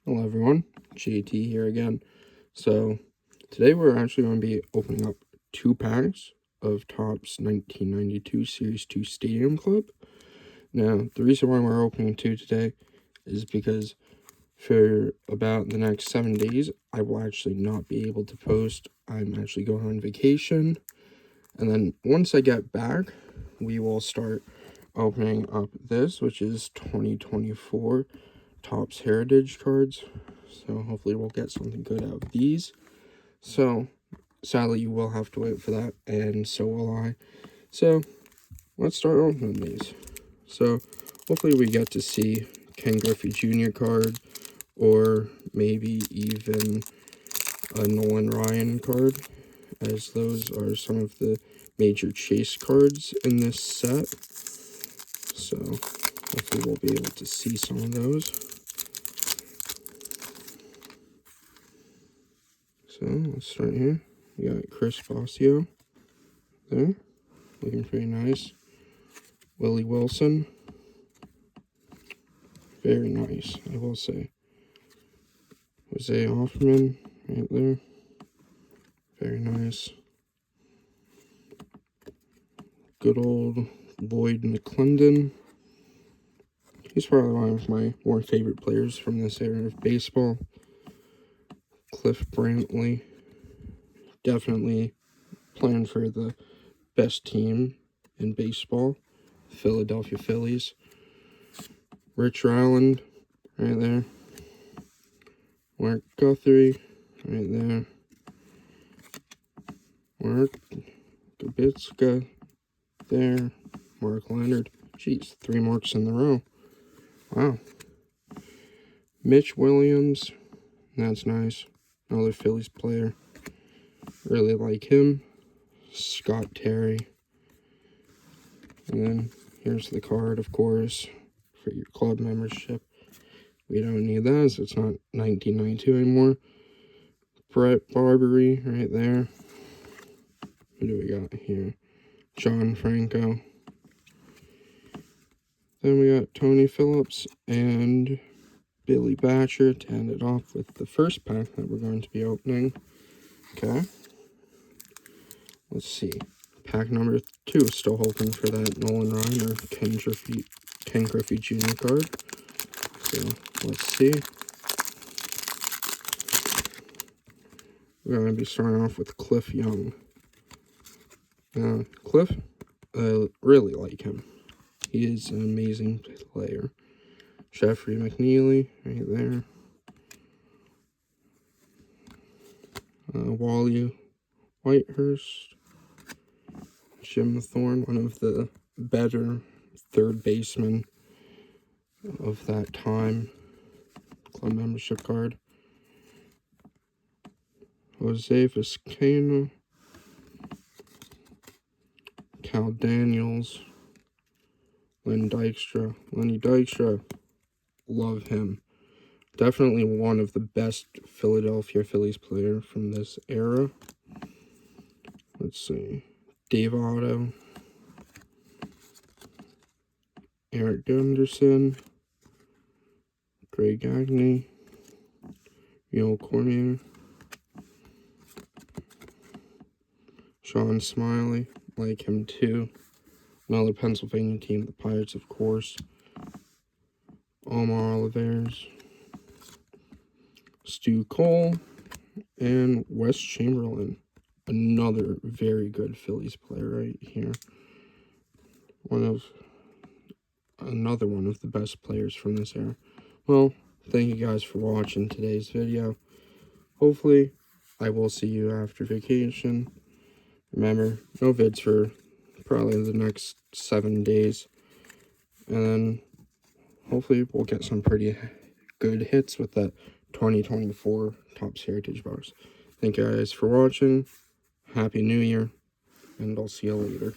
Hello everyone, JT here again. So today we're actually going to be opening up 2 packs of Topps 1992 Series 2 Stadium Club. Now, the reason why we're opening 2 today is because for about the next 7 days, I will actually not be able to post. I'm actually going on vacation. And then once I get back, we will start opening up this, which is 2024 Topps Heritage cards. So hopefully we'll get something good out of these. So sadly you will have to wait for that, and so will I. So let's start opening these. So hopefully we get to see Ken Griffey Jr. card, or maybe even a Nolan Ryan card, as those are some of the major chase cards in this set. So hopefully we'll be able to see some of those. So let's start here. We got Chris Bosio there, looking pretty nice. Willie Wilson, very nice, I will say. Jose Hoffman, right there, very nice. Good old Lloyd McClendon. He's probably one of my more favorite players from this era of baseball. Cliff Brantley, definitely playing for the best team in baseball, Philadelphia Phillies. Rich Rowland, right there. Mark Guthrie, right there. Mark Gabitska, there. Mark Leonard. Jeez, 3 marks in a row. Wow. Mitch Williams, that's nice. Another Phillies player. Really like him. Scott Terry. And then here's the card, of course, for your club membership. We don't need that, so it's not 1992 anymore. Brett Barbary, right there. Who do we got here? John Franco. Then we got Tony Phillips and Billy Batcher to end it off with the first pack that we're going to be opening. Okay. Let's see. Pack number 2. Still hoping for that Nolan Ryan or Ken Griffey Jr. card. So let's see. We're going to be starting off with Cliff Young. Cliff, I really like him. He is an amazing player. Jeffrey McNeely, right there. Wally Whitehurst. Jim Thorne, one of the better third basemen of that time. Club membership card. Jose Vizcaino. Cal Daniels. Lenny Dykstra. Love him. Definitely one of the best Philadelphia Phillies player from this era. Let's see. Dave Otto. Eric Gunderson. Greg Gagne. Neil Cormier. Sean Smiley. Like him too. Another Pennsylvania team, the Pirates, of course. Omar Olivares. Stu Cole. And Wes Chamberlain. Another very good Phillies player right here. Another one of the best players from this era. Well, thank you guys for watching today's video. Hopefully, I will see you after vacation. Remember, no vids for probably the next 7 days. And then, hopefully, we'll get some pretty good hits with that 2024 Topps Heritage box. Thank you guys for watching. Happy New Year, and I'll see you later.